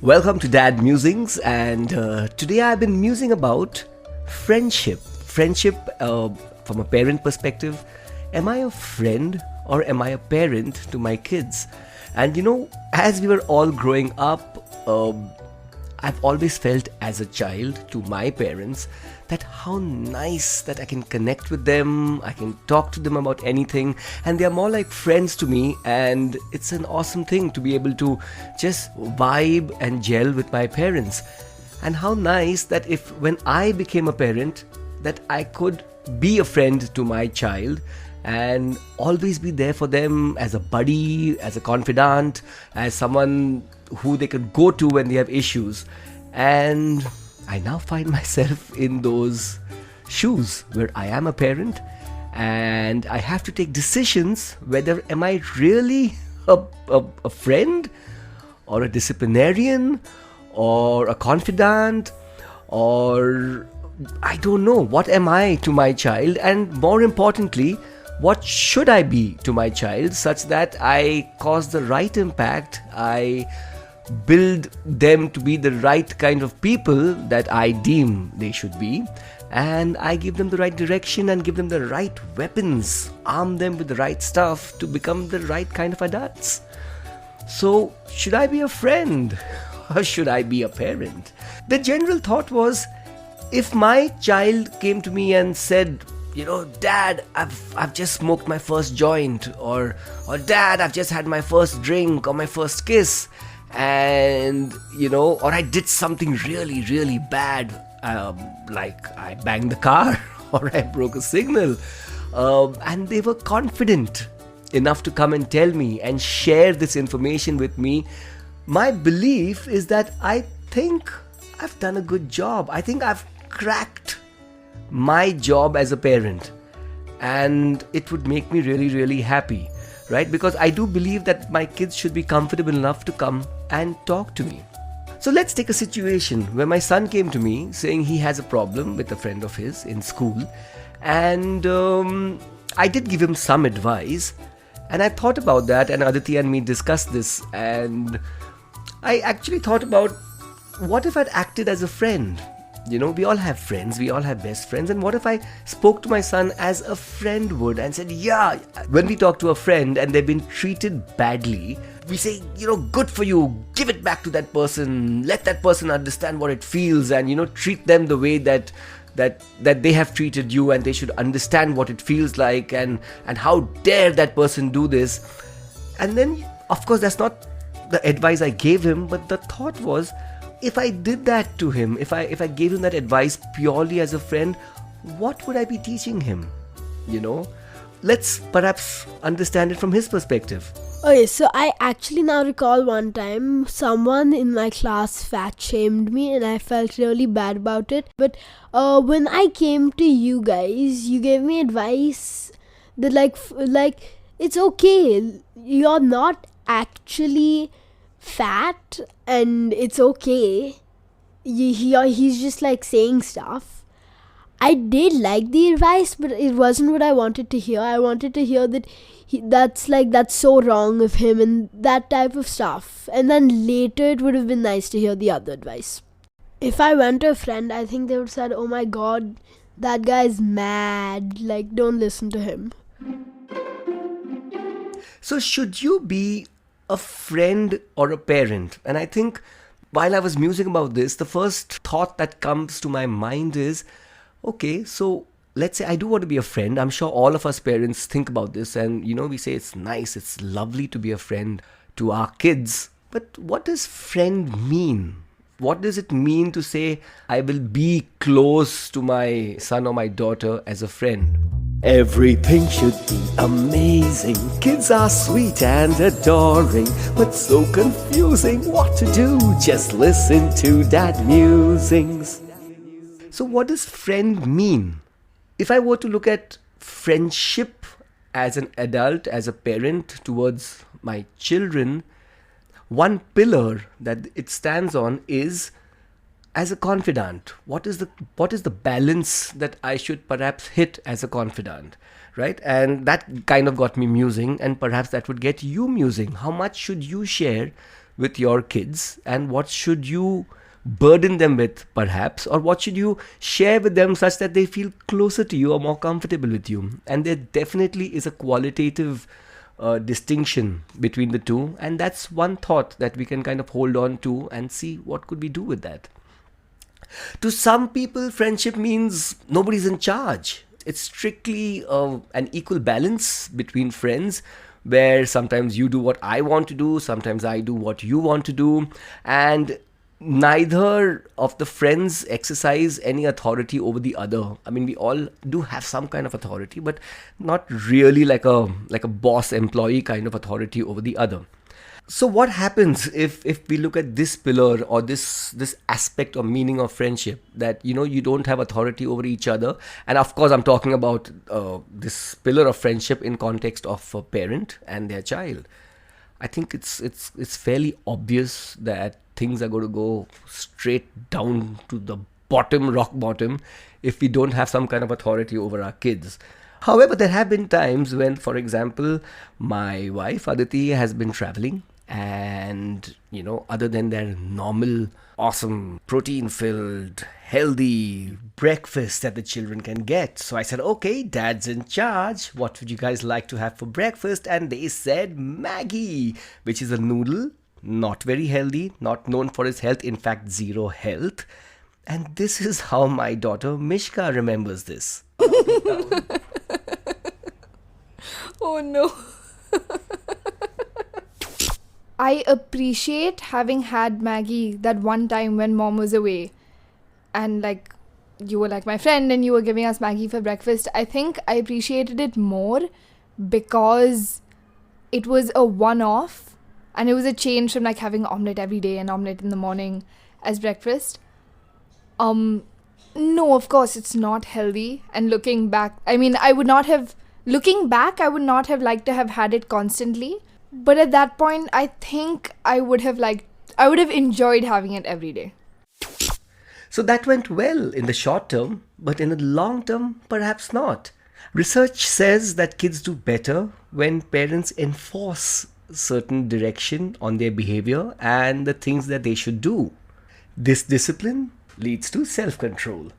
Welcome to Dad Musings, and today I've been musing about friendship. Friendship from a parent perspective. Am I a friend or am I a parent to my kids? And as we were all growing up, I've always felt as a child to my parents that how nice that I can connect with them, I can talk to them about anything, and they are more like friends to me, and it's an awesome thing to be able to just vibe and gel with my parents. And how nice that if when I became a parent, that I could be a friend to my child and always be there for them as a buddy, as a confidant, as someone who they could go to when they have issues. And I now find myself in those shoes where I am a parent and I have to take decisions whether am I really a friend or a disciplinarian or a confidant, or I don't know, what am I to my child, and more importantly, what should I be to my child such that I cause the right impact, I build them to be the right kind of people that I deem they should be, and I give them the right direction and give them the right weapons, arm them with the right stuff to become the right kind of adults. So, should I be a friend or should I be a parent? The general thought was, if my child came to me and said, Dad, I've just smoked my first joint, or Dad, I've just had my first drink or my first kiss, and or I did something really, really bad, like I banged the car or I broke a signal, and they were confident enough to come and tell me and share this information with me. My belief is that I think I've done a good job. I think I've cracked my job as a parent, and it would make me really, really happy, right? Because I do believe that my kids should be comfortable enough to come and talk to me. So let's take a situation where my son came to me saying he has a problem with a friend of his in school, and I did give him some advice, and I thought about that, and Aditi and me discussed this, and I actually thought about, what if I'd acted as a friend? We all have friends, we all have best friends, and what if I spoke to my son as a friend would and said, yeah, when we talk to a friend and they've been treated badly, we say, good for you, give it back to that person, let that person understand what it feels, and treat them the way that they have treated you, and they should understand what it feels like, and how dare that person do this. And then, of course, that's not the advice I gave him, but the thought was, if I did that to him, if I gave him that advice purely as a friend, what would I be teaching him? Let's perhaps understand it from his perspective. Okay, so I actually now recall one time someone in my class fat shamed me and I felt really bad about it. But when I came to you guys, you gave me advice that like it's okay. You're not actually fat and it's okay. He's just like saying stuff. I did like the advice, but it wasn't what I wanted to hear. I wanted to hear that that's so wrong of him and that type of stuff. And then later it would have been nice to hear the other advice. If I went to a friend, I think they would have said, oh my god, that guy's mad, like don't listen to him. So should you be a friend or a parent? And I think while I was musing about this, the first thought that comes to my mind is, okay, so let's say I do want to be a friend. I'm sure all of us parents think about this, and we say it's nice, it's lovely to be a friend to our kids. But what does friend mean? What does it mean to say I will be close to my son or my daughter as a friend? Everything should be amazing. Kids are sweet and adoring, but so confusing what to do. Just listen to Dad Musings. So what does friend mean? If I were to look at friendship as an adult, as a parent towards my children, one pillar that it stands on is as a confidant. What is the balance that I should perhaps hit as a confidant, right? And that kind of got me musing, and perhaps that would get you musing. How much should you share with your kids, and what should you burden them with, perhaps, or what should you share with them such that they feel closer to you or more comfortable with you? And there definitely is a qualitative distinction between the two, and that's one thought that we can kind of hold on to and see what could we do with that. To some people, friendship means nobody's in charge. It's strictly an equal balance between friends, where sometimes you do what I want to do, sometimes I do what you want to do, and neither of the friends exercise any authority over the other. I mean, we all do have some kind of authority, but not really like a boss employee kind of authority over the other. So what happens if we look at this pillar, or this aspect or meaning of friendship, that you don't have authority over each other? And of course I'm talking about this pillar of friendship in context of a parent and their child. I think it's fairly obvious that things are going to go straight down to the bottom, rock bottom, if we don't have some kind of authority over our kids. However, there have been times when, for example, my wife Aditi has been traveling, and other than their normal awesome protein filled healthy breakfast that the children can get, so I said, okay, dad's in charge, what would you guys like to have for breakfast? And they said Maggie, which is a noodle, not very healthy, not known for its health, in fact zero health. And this is how my daughter Mishka remembers this. Oh no. I appreciate having had Maggie that one time when mom was away, and like you were like my friend and you were giving us Maggie for breakfast. I think I appreciated it more because it was a one-off, and it was a change from like having omelette every day and omelette in the morning as breakfast. No, of course it's not healthy, and looking back, I would not have liked to have had it constantly. But at that point, I think I would have enjoyed having it every day. So that went well in the short term, but in the long term, perhaps not. Research says that kids do better when parents enforce certain direction on their behavior and the things that they should do. This discipline leads to self-control.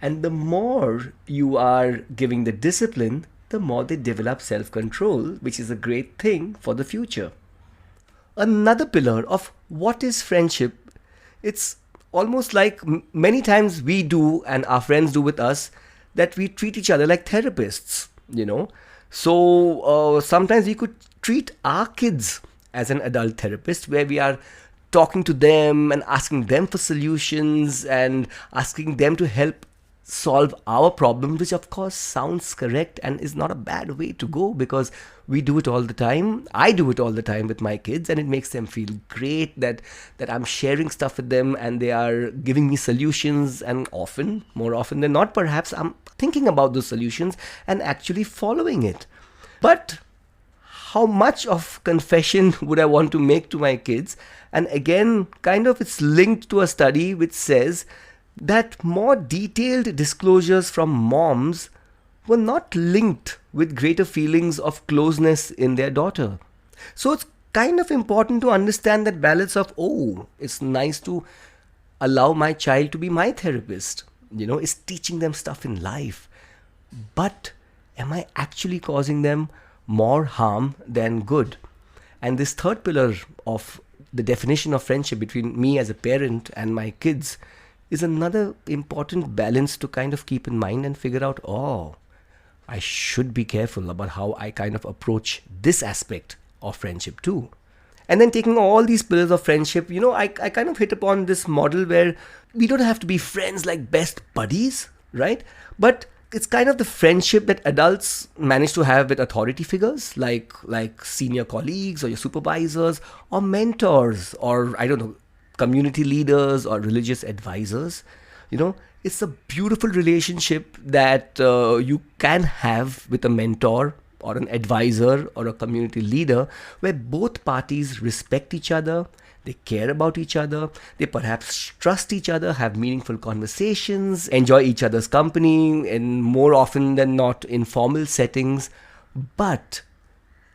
And the more you are giving the discipline, the more they develop self-control, which is a great thing for the future. Another pillar of what is friendship, it's almost like many times we do and our friends do with us, that we treat each other like therapists, So sometimes we could treat our kids as an adult therapist, where we are talking to them and asking them for solutions and asking them to help solve our problem, which of course sounds correct and is not a bad way to go, because we do it all the time. I do it all the time with my kids, and it makes them feel great that I'm sharing stuff with them and they are giving me solutions, and more often than not, perhaps I'm thinking about those solutions and actually following it. But how much of confession would I want to make to my kids? And again, kind of it's linked to a study which says that more detailed disclosures from moms were not linked with greater feelings of closeness in their daughter. So it's kind of important to understand that balance of, it's nice to allow my child to be my therapist, it's teaching them stuff in life. But am I actually causing them more harm than good? And this third pillar of the definition of friendship between me as a parent and my kids is another important balance to kind of keep in mind and figure out, I should be careful about how I kind of approach this aspect of friendship too. And then taking all these pillars of friendship, I kind of hit upon this model where we don't have to be friends like best buddies, right? But it's kind of the friendship that adults manage to have with authority figures like senior colleagues or your supervisors or mentors or, I don't know, community leaders or religious advisors. It's a beautiful relationship that you can have with a mentor or an advisor or a community leader, where both parties respect each other, they care about each other, they perhaps trust each other, have meaningful conversations, enjoy each other's company, and more often than not informal settings. But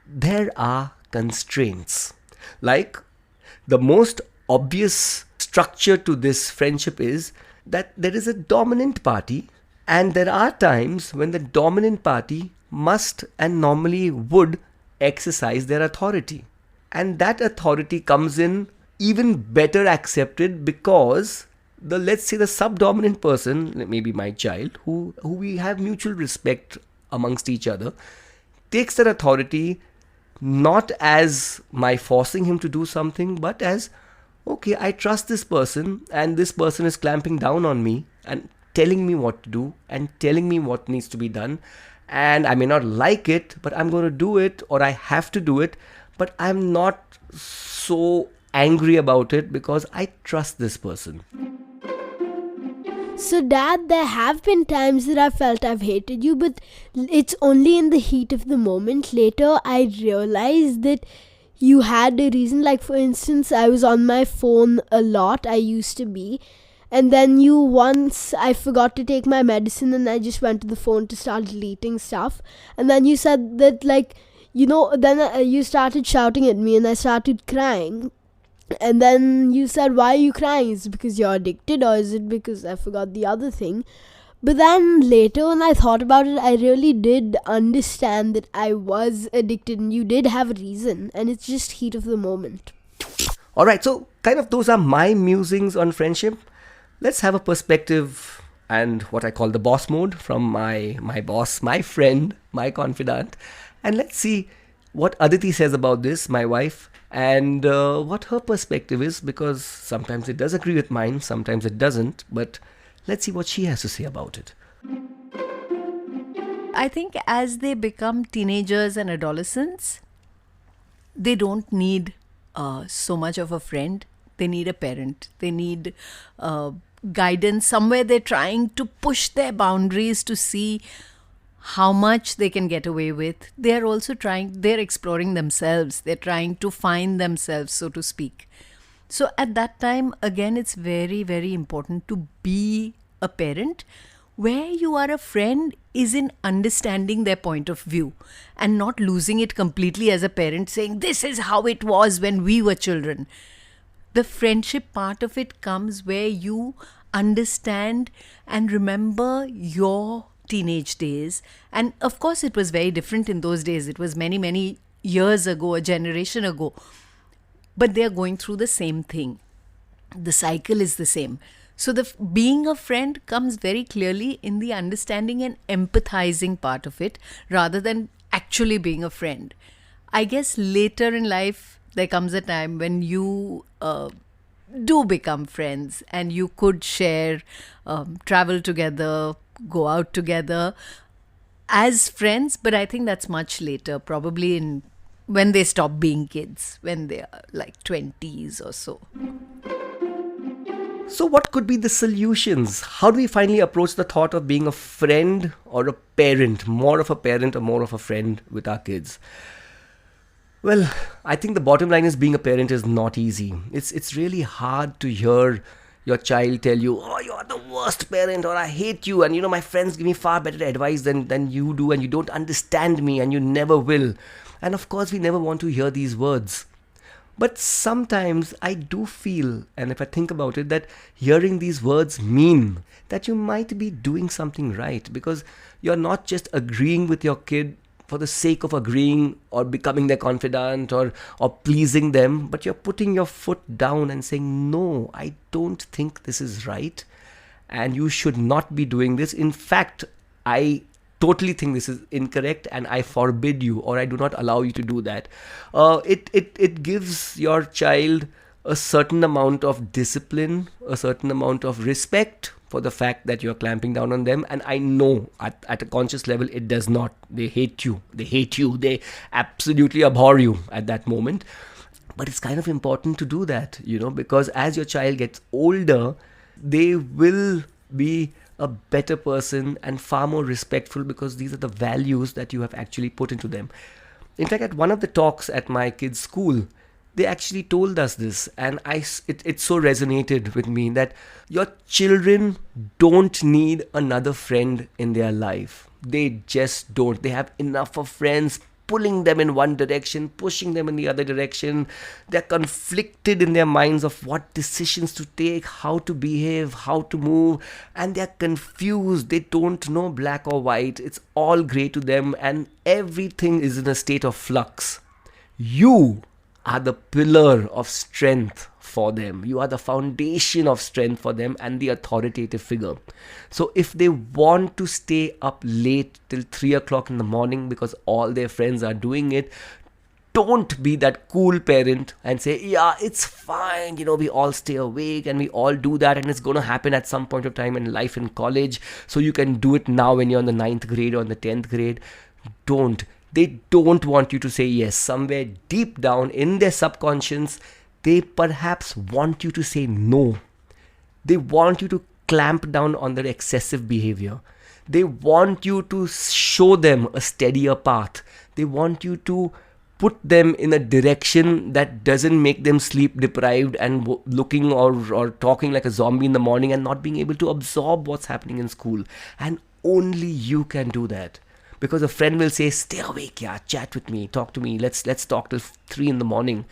there are constraints. Like, The most obvious structure to this friendship is that there is a dominant party, and there are times when the dominant party must and normally would exercise their authority. And that authority comes in even better accepted because the, let's say, the subdominant person, maybe my child, who we have mutual respect amongst each other, takes that authority not as my forcing him to do something, but as, okay, I trust this person and this person is clamping down on me and telling me what to do and telling me what needs to be done. And I may not like it, but I'm going to do it, or I have to do it, but I'm not so angry about it because I trust this person. So, Dad, there have been times that I felt I've hated you, but it's only in the heat of the moment. Later, I realized that you had a reason. Like, for instance, I was on my phone a lot, I used to be. And then I forgot to take my medicine and I just went to the phone to start deleting stuff. And then you said that, then you started shouting at me and I started crying. And then you said, why are you crying? Is it because you're addicted, or is it because I forgot the other thing? But then later when I thought about it, I really did understand that I was addicted and you did have a reason, and it's just heat of the moment. Alright, so kind of those are my musings on friendship. Let's have a perspective and what I call the boss mode from my boss, my friend, my confidant. And let's see what Aditi says about this, my wife, and what her perspective is, because sometimes it does agree with mine, sometimes it doesn't, but let's see what she has to say about it. I think as they become teenagers and adolescents, they don't need so much of a friend. They need a parent. They need guidance. Somewhere they're trying to push their boundaries to see how much they can get away with. They're also they're exploring themselves. They're trying to find themselves, so to speak. So at that time, again, it's very, very important to be a parent. Where you are a friend is in understanding their point of view and not losing it completely as a parent, saying, this is how it was when we were children. The friendship part of it comes where you understand and remember your teenage days. And of course, it was very different in those days. It was many, many years ago, a generation ago. But they are going through the same thing. The cycle is the same. So being a friend comes very clearly in the understanding and empathizing part of it, rather than actually being a friend. I guess later in life, there comes a time when you do become friends and you could share, travel together, go out together as friends. But I think that's much later, probably when they stop being kids, when they are like 20s or so. So what could be the solutions? How do we finally approach the thought of being a friend or a parent, more of a parent or more of a friend with our kids? Well, I think the bottom line is being a parent is not easy. It's really hard to hear your child tell you, oh, you're the worst parent, or I hate you, and my friends give me far better advice than you do, and you don't understand me, and you never will. And of course, we never want to hear these words. But sometimes I do feel, and if I think about it, that hearing these words mean that you might be doing something right, because you're not just agreeing with your kid for the sake of agreeing or becoming their confidant or pleasing them, but you're putting your foot down and saying, no, I don't think this is right and you should not be doing this. In fact, I totally think this is incorrect and I forbid you, or I do not allow you to do that. It gives your child a certain amount of discipline, a certain amount of respect for the fact that you're clamping down on them. And I know at a conscious level, it does not. They hate you. They absolutely abhor you at that moment. But it's kind of important to do that, because as your child gets older, they will be a better person and far more respectful, because these are the values that you have actually put into them. In fact, at one of the talks at my kids' school, they actually told us this, and it so resonated with me that your children don't need another friend in their life. They just don't. They have enough of friends, pulling them in one direction, pushing them in the other direction. They're conflicted in their minds of what decisions to take, how to behave, how to move, and they're confused. They don't know black or white. It's all grey to them, and everything is in a state of flux. You are the pillar of strength for them. You are the foundation of strength for them and the authoritative figure. So if they want to stay up late till 3 o'clock in the morning because all their friends are doing it, don't be that cool parent and say, yeah, it's fine, we all stay awake and we all do that, and it's going to happen at some point of time in life in college, so you can do it now when you're in the 9th grade or in the 10th grade. Don't. They don't want you to say yes. Somewhere deep down in their subconscious, they perhaps want you to say no. They want you to clamp down on their excessive behavior. They want you to show them a steadier path. They want you to put them in a direction that doesn't make them sleep deprived and looking or talking like a zombie in the morning and not being able to absorb what's happening in school. And only you can do that. Because a friend will say, stay awake, yeah, chat with me, talk to me, let's talk till 3 in the morning.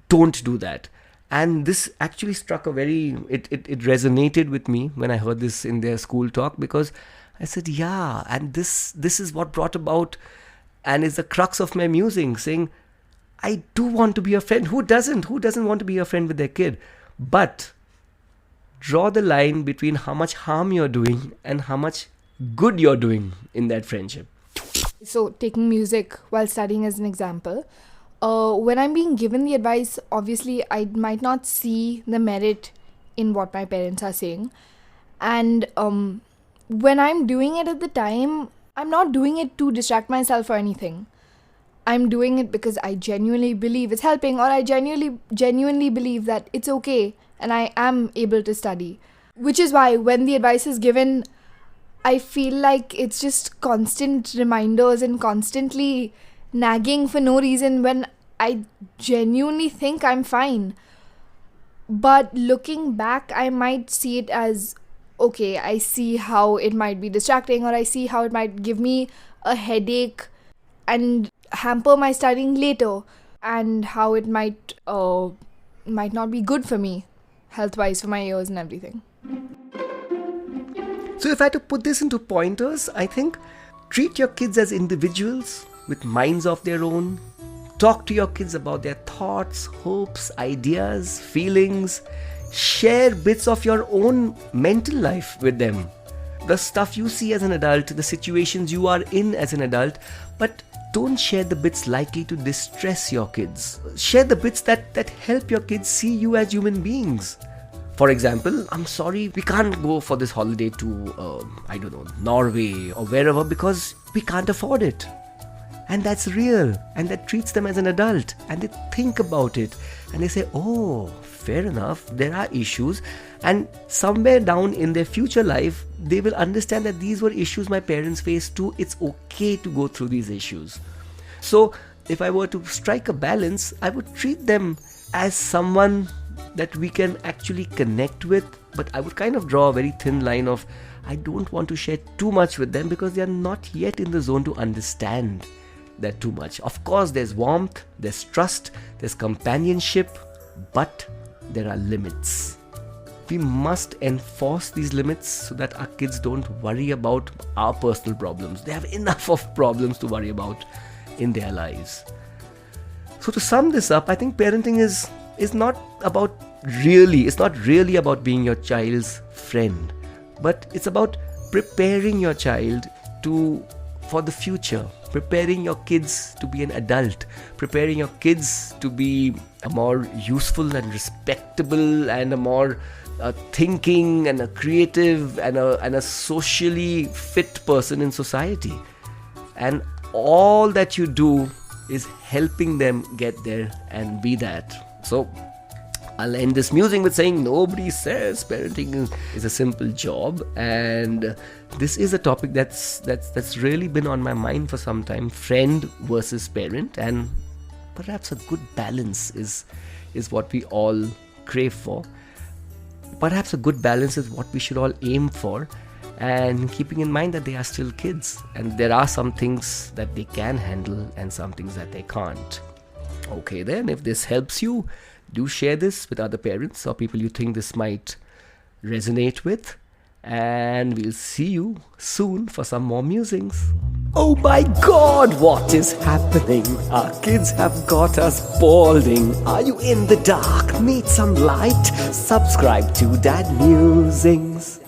Don't do that. And this actually struck it resonated with me when I heard this in their school talk, because I said, yeah, and this is what brought about and is the crux of my musing, saying, I do want to be a friend. Who doesn't? Who doesn't want to be a friend with their kid? But draw the line between how much harm you're doing and how much good you're doing in that friendship. So, taking music while studying as an example, when I'm being given the advice, obviously I might not see the merit in what my parents are saying. And when I'm doing it at the time, I'm not doing it to distract myself or anything. I'm doing it because I genuinely believe it's helping, or I genuinely believe that it's okay and I am able to study. Which is why when the advice is given, I feel like it's just constant reminders and constantly nagging for no reason when I genuinely think I'm fine. But looking back, I might see it as, okay, I see how it might be distracting, or I see how it might give me a headache and hamper my studying later, and how it might not be good for me health-wise, for my ears and everything. So if I had to put this into pointers, I think treat your kids as individuals with minds of their own. Talk to your kids about their thoughts, hopes, ideas, feelings. Share bits of your own mental life with them. The stuff you see as an adult, the situations you are in as an adult, but don't share the bits likely to distress your kids. Share the bits that help your kids see you as human beings. For example, I'm sorry, we can't go for this holiday to, Norway or wherever because we can't afford it. And that's real. And that treats them as an adult. And they think about it. And they say, oh, fair enough, there are issues. And somewhere down in their future life, they will understand that these were issues my parents faced too. It's okay to go through these issues. So if I were to strike a balance, I would treat them as someone that we can actually connect with, but I would kind of draw a very thin line of I don't want to share too much with them because they are not yet in the zone to understand that too much. Of course, there's warmth, there's trust, there's companionship, but there are limits. We must enforce these limits so that our kids don't worry about our personal problems. They have enough of problems to worry about in their lives. So to sum this up, I think parenting is not really about being your child's friend, but it's about preparing your child for the future, preparing your kids to be an adult, preparing your kids to be a more useful and respectable and a more thinking and a creative and a socially fit person in society. And all that you do is helping them get there and be that. So I'll end this musing with saying nobody says parenting is a simple job, and this is a topic that's really been on my mind for some time. Friend versus parent, and perhaps a good balance is what we all crave for. Perhaps a good balance is what we should all aim for, and keeping in mind that they are still kids and there are some things that they can handle and some things that they can't. Okay, then, if this helps you, do share this with other parents or people you think this might resonate with, and we'll see you soon for some more musings. Oh my god, what is happening? Our kids have got us balding. Are you in the dark? Need some light? Subscribe to Dad Musings.